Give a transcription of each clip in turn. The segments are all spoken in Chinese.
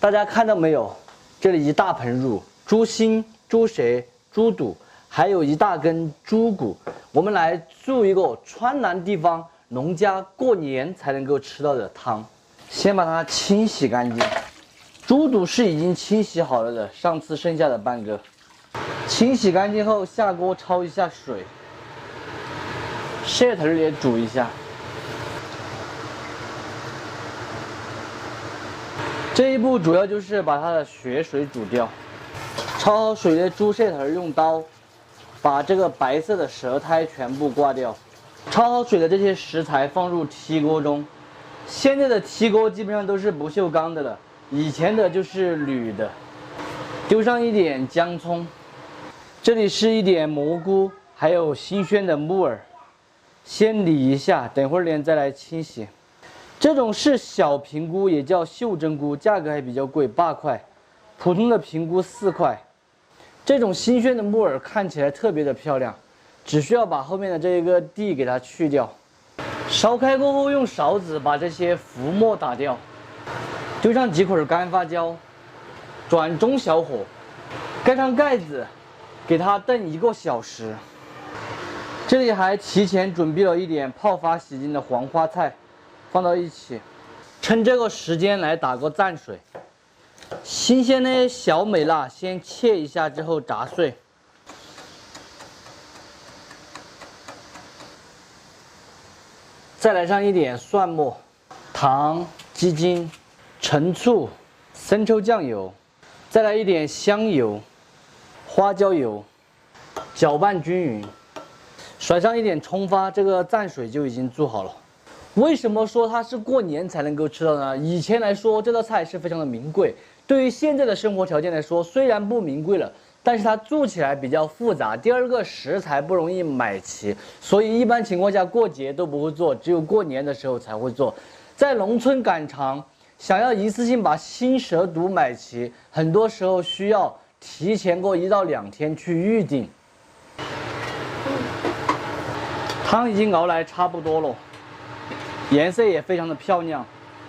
大家看到没有？这里一大盆肉，猪心、猪舌、猪肚，还有一大根猪骨。我们来做一个川南地方农家过年才能够吃到的汤。先把它清洗干净。猪肚是已经清洗好了的，上次剩下的半个。清洗干净后，下锅焯一下水，舌头也煮一下。这一步主要就是把它的血水煮掉。焯好水的猪舌头用刀把这个白色的舌苔全部刮掉。焯好水的这些食材放入屉锅中。现在的屉锅基本上都是不锈钢的了，以前的就是铝的。丢上一点姜葱，这里是一点蘑菇，还有新鲜的木耳，先理一下，等会儿再来清洗。这种是小平菇，也叫袖珍菇，价格还比较贵，8块。普通的平菇4块。这种新鲜的木耳看起来特别的漂亮，只需要把后面的这一个蒂给它去掉。烧开过后，用勺子把这些浮沫打掉，丢上几捆干发胶，转中小火，盖上盖子，给它炖1个小时。这里还提前准备了一点泡发洗净的黄花菜。放到一起，趁这个时间来打个蘸水。新鲜的小美辣先切一下之后炸碎，再来上一点蒜末、糖、鸡精、陈醋、生抽酱油，再来一点香油、花椒油，搅拌均匀，甩上一点葱花，这个蘸水就已经做好了。为什么说它是过年才能够吃到呢？以前来说，这道菜是非常的名贵。对于现在的生活条件来说，虽然不名贵了，但是它做起来比较复杂。第二个，食材不容易买齐，所以一般情况下过节都不会做，只有过年的时候才会做。在农村赶场，想要一次性把新蛇肚买齐，很多时候需要提前过1到2天去预定。汤已经熬来差不多了。颜色也非常的漂亮，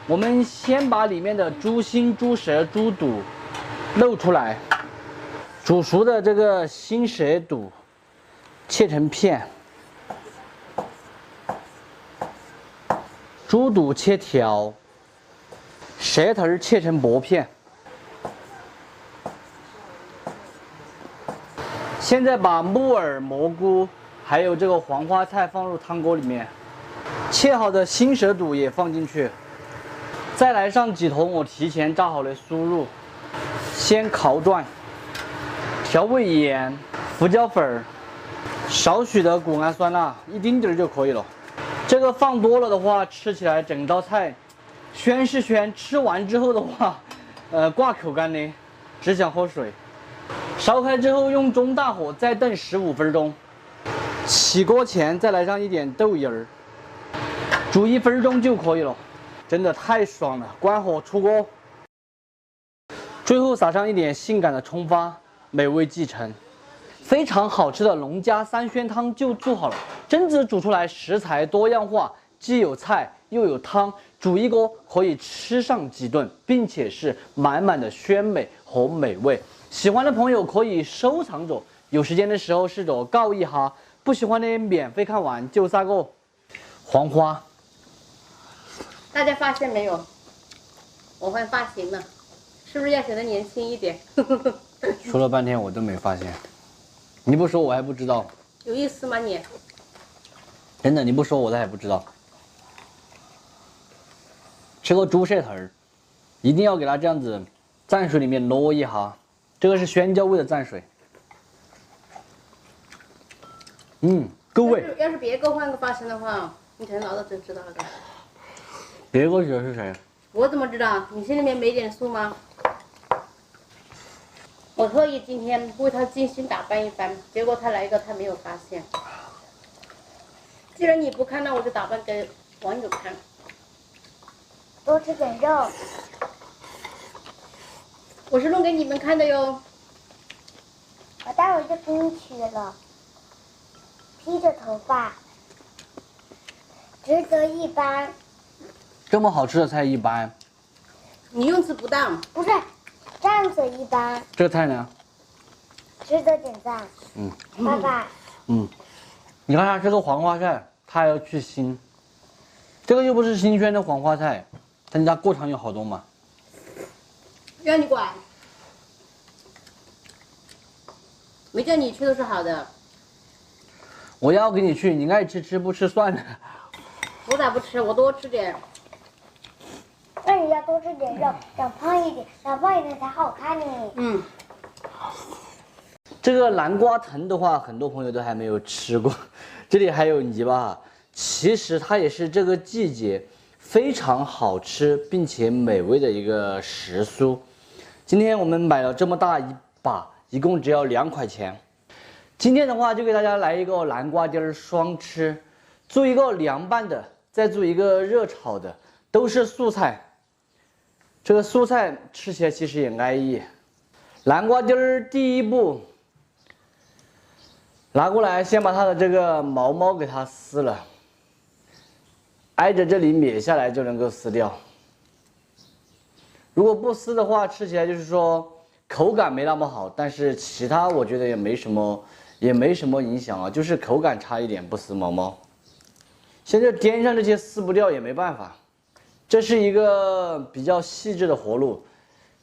我们先把里面的猪心、猪舌、猪肚露出来，煮熟的这个心舌肚切成片，猪肚切条，舌头切成薄片。现在把木耳、蘑菇还有这个黄花菜放入汤锅里面。切好的心舌肚也放进去，再来上几头我提前炸好的酥肉，先烤转，调味盐、胡椒粉，少许的谷氨酸钠，一丁点就可以了。这个放多了的话，吃起来整道菜鲜是鲜，吃完之后的话，挂口干的，只想喝水。烧开之后用中大火再炖15分钟，起锅前再来上一点豆芽儿。煮1分钟就可以了，真的太爽了！关火出锅，最后撒上一点性感的葱花，美味继承。非常好吃的农家3鲜汤就做好了。榛子煮出来食材多样化，既有菜又有汤，煮一锅可以吃上几顿，并且是满满的鲜美和美味。喜欢的朋友可以收藏着，有时间的时候试着告一下。不喜欢的免费看完就撒个黄花。大家发现没有？我换发型了，是不是要显得年轻一点？说了半天我都没发现，你不说我还不知道。有意思吗你？真的，你不说我都还不知道。吃个猪舌头儿，一定要给它这样子蘸水里面捞一下，这个是鲜椒味的蘸水。够味。要是别个换个发型的话，你可能老早就知道了的。别个觉得是谁？我怎么知道？你心里面没点数吗？我特意今天为他精心打扮一番，结果他来一个他没有发现。既然你不看，那我就打扮给网友看。多吃点肉。我是弄给你们看的哟。我待会儿就给你取了。披着头发，值得一般。这么好吃的菜一般。你用词不当。不是，这样子一般，这个菜呢？值得点赞。爸爸，你看它这个黄花菜，它还要去腥，这个又不是新鲜的黄花菜，他家过场有好多嘛。让你管，没叫你去都是好的。我要给你去，你爱吃吃，不吃算了。我咋不吃？我多吃点。那你要多吃点肉，长胖一点，长胖一点才好看呢。这个南瓜藤的话，很多朋友都还没有吃过。这里还有泥巴，其实它也是这个季节非常好吃并且美味的一个时蔬。今天我们买了这么大一把，一共只要2块钱。今天的话就给大家来一个南瓜丁儿双吃，做一个凉拌的，再做一个热炒的，都是素菜。这个素菜吃起来其实也安逸。南瓜丁儿第一步，拿过来先把它的这个毛毛给它撕了，挨着这里撇下来就能够撕掉。如果不撕的话，吃起来就是说口感没那么好，但是其他我觉得也没什么影响啊，就是口感差一点，不撕毛毛。现在颠上这些撕不掉也没办法，这是一个比较细致的活路。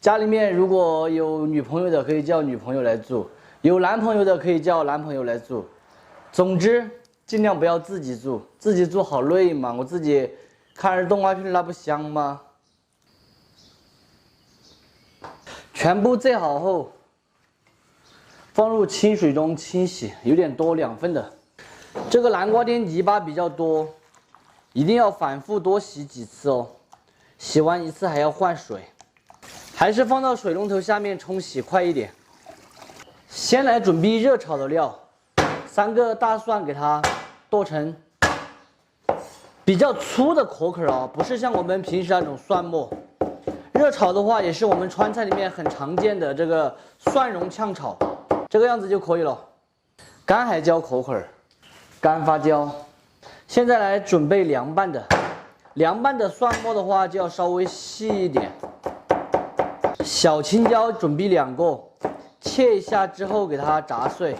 家里面如果有女朋友的，可以叫女朋友来做；有男朋友的，可以叫男朋友来做。总之，尽量不要自己做，自己做好累嘛。我自己看着动画片，那不香吗？全部ዘይ好后，放入清水中清洗，有点多，2份的。这个南瓜丁泥巴比较多，一定要反复多洗几次哦。洗完一次还要换水，还是放到水龙头下面冲洗快一点。先来准备热炒的料，3个大蒜给它剁成比较粗的壳壳哦，不是像我们平时那种蒜末。热炒的话，也是我们川菜里面很常见的这个蒜蓉炝炒，这个样子就可以了。干海椒壳壳，干花椒。现在来准备凉拌的，凉拌的蒜末的话就要稍微细一点。小青椒准备2个，切一下之后给它炸碎。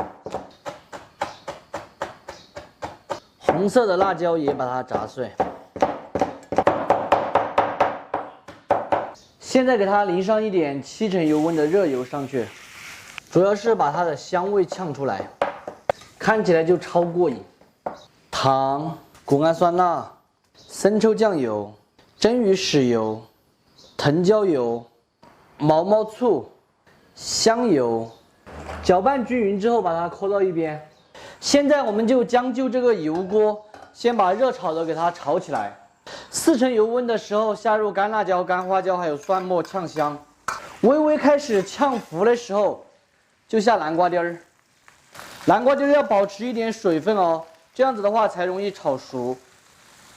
红色的辣椒也把它炸碎。现在给它淋上一点7成油温的热油上去，主要是把它的香味呛出来，看起来就超过瘾。糖、谷氨酸钠、生抽酱油、蒸鱼豉油、藤椒油、毛毛醋、香油，搅拌均匀之后把它扣到一边。现在我们就将就这个油锅，先把热炒的给它炒起来。4成油温的时候下入干辣椒、干花椒还有蒜末呛香，微微开始呛糊的时候就下南瓜丁儿。南瓜丁儿要保持一点水分哦，这样子的话才容易炒熟。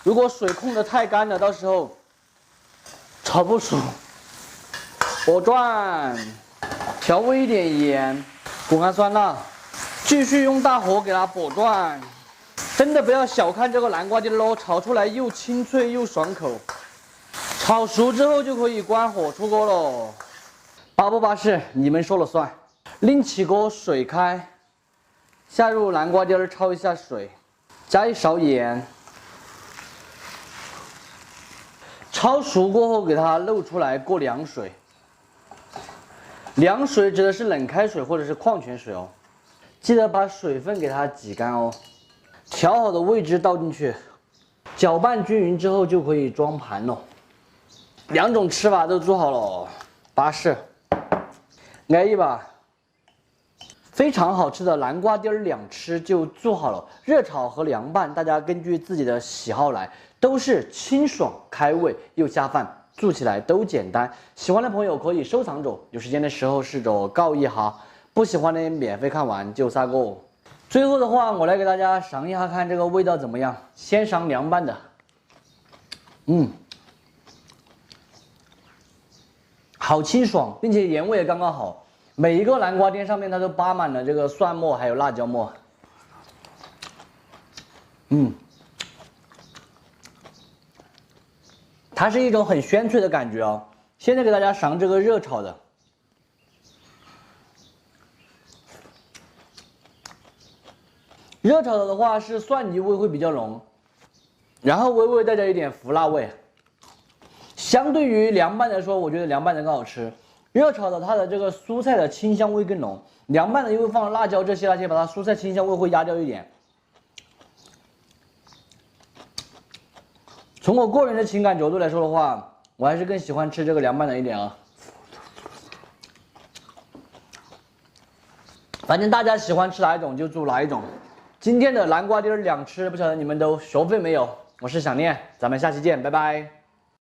如果水控得太干了，到时候炒不熟。拨转，调味一点盐、谷氨酸钠，继续用大火给它拨转。真的不要小看这个南瓜丁喽，炒出来又清脆又爽口。炒熟之后就可以关火出锅喽。巴不巴适，你们说了算。另起锅，水开，下入南瓜丁儿，焯一下水，加一勺盐。焯熟过后，给它漏出来过凉水。凉水指的是冷开水或者是矿泉水哦，记得把水分给它挤干哦。调好的味汁倒进去，搅拌均匀之后就可以装盘了。2种吃法都做好了，巴适，安逸吧？非常好吃的南瓜丁儿2吃就做好了。热炒和凉拌，大家根据自己的喜好来，都是清爽开胃又下饭，做起来都简单。喜欢的朋友可以收藏着，有时间的时候试着告一哈。不喜欢的免费看完就撒个。最后的话，我来给大家尝一下，看这个味道怎么样。先尝凉拌的，好清爽，并且盐味也刚刚好。每一个南瓜丁上面它都扒满了这个蒜末还有辣椒末。它是一种很鲜脆的感觉哦，现在给大家尝这个热炒的，热炒的话是蒜泥味会比较浓，然后微微带着一点胡辣味。相对于凉拌来说，我觉得凉拌的更好吃。热炒的它的这个蔬菜的清香味更浓，凉拌的因为放了辣椒这些那些，把它蔬菜清香味会压掉一点。从我个人的情感角度来说的话，我还是更喜欢吃这个凉拌的一点啊。反正大家喜欢吃哪一种就煮哪一种。今天的南瓜丁2吃，不晓得你们都学会没有？我是想念，咱们下期见，拜拜。